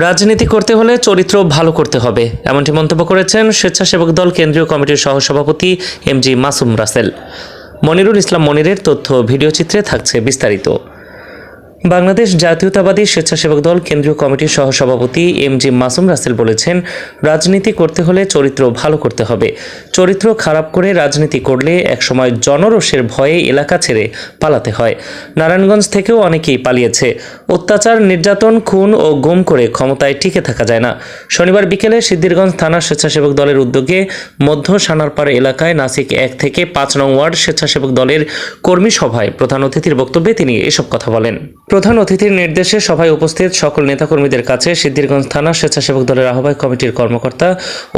রাজনীতি করতে হলে চরিত্র ভালো করতে হবে, এমনটি মন্তব্য করেছেন স্বেচ্ছাসেবক দল কেন্দ্রীয় কমিটির সহসভাপতি এমজি মাসুম রাসেল। মনিরুল ইসলাম মনিরের তথ্য ভিডিওচিত্রে থাকছে বিস্তারিত। বাংলাদেশ জাতীয়তাবাদী স্বেচ্ছাসেবক দল কেন্দ্রীয় কমিটির সহসভাপতি এমজি মাসুম রাসেল বলেছেন, রাজনীতি করতে হলে চরিত্র ভালো করতে হবে। চরিত্র খারাপ করে রাজনীতি করলে একসময় জনরোষের ভয়ে এলাকা ছেড়ে পালাতে হয়। নারায়ণগঞ্জ থেকেও অনেকেই পালিয়েছে। অত্যাচার, নির্যাতন, খুন ও গুম করে ক্ষমতায় টিকে থাকা যায় না। শনিবার বিকেলে সিদ্ধিরগঞ্জ থানা স্বেচ্ছাসেবক দলের উদ্যোগে মধ্য সানারপাড় এলাকায় নাসিক 1 থেকে 5 নং ওয়ার্ড স্বেচ্ছাসেবক দলের কর্মী সভায় প্রধান অতিথির বক্তব্যে তিনি এসব কথা বলেন। প্রধান অতিথির নির্দেশে সভায় উপস্থিত সকল নেতাকর্মীদের কাছে সিদ্ধিরগঞ্জ থানা স্বেচ্ছাসেবক দলের আহ্বায়ক কমিটির কর্মকর্তা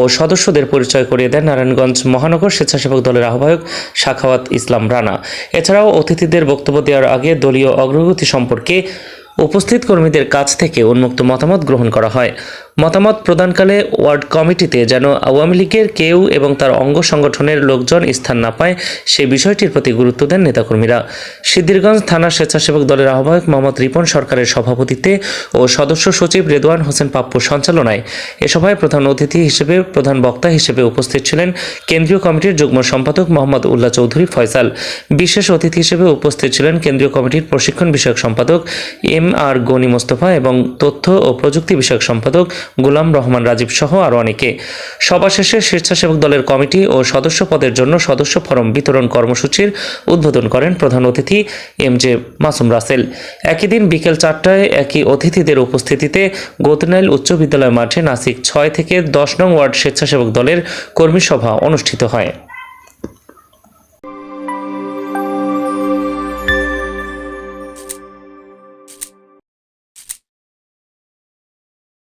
ও সদস্যদের পরিচয় করিয়ে দেন নারায়ণগঞ্জ মহানগর স্বেচ্ছাসেবক দলের আহ্বায়ক সাখাওয়াত ইসলাম রানা। এছাড়াও অতিথিদের বক্তব্য দেওয়ার আগে দলীয় অগ্রগতি সম্পর্কে উপস্থিত কর্মীদের কাছ থেকে উন্মুক্ত মতামত গ্রহণ করা হয়। মতামত প্রদানকালে ওয়ার্ড কমিটিতে যেন আওয়ামী লীগের কেউ এবং তার অঙ্গ সংগঠনের লোকজন স্থান না পায় সে বিষয়টির প্রতি গুরুত্ব দেন নেতাকর্মীরা। সিদ্ধিরগঞ্জ থানা স্বেচ্ছাসেবক দলের আহ্বায়ক মোহাম্মদ রিপন সরকারের সভাপতিত্বে ও সদস্য সচিব রেদওয়ান হোসেন পাপ্পুর সঞ্চালনায় এ সভায় প্রধান অতিথি হিসেবে প্রধান বক্তা হিসেবে উপস্থিত ছিলেন কেন্দ্রীয় কমিটির যুগ্ম সম্পাদক মোহাম্মদ উল্লাহ চৌধুরী ফয়সাল। বিশেষ অতিথি হিসেবে উপস্থিত ছিলেন কেন্দ্রীয় কমিটির প্রশিক্ষণ বিষয়ক সম্পাদক আর গনি মোস্তফা এবং তথ্য ও প্রযুক্তি বিষয়ক সম্পাদক গোলাম রহমান রাজীব সহ আরও অনেকে। সভা শেষে স্বেচ্ছাসেবক দলের কমিটি ও সদস্য পদের জন্য সদস্য ফরম বিতরণ কর্মসূচির উদ্বোধন করেন প্রধান অতিথি এমজে মাসুম রাসেল। একই দিন বিকেল 4টায় একই অতিথিদের উপস্থিতিতে গৌতনাইল উচ্চ বিদ্যালয় মাঠে নাসিক 6 থেকে 10 নং ওয়ার্ড স্বেচ্ছাসেবক দলের কর্মী সভা অনুষ্ঠিত হয়।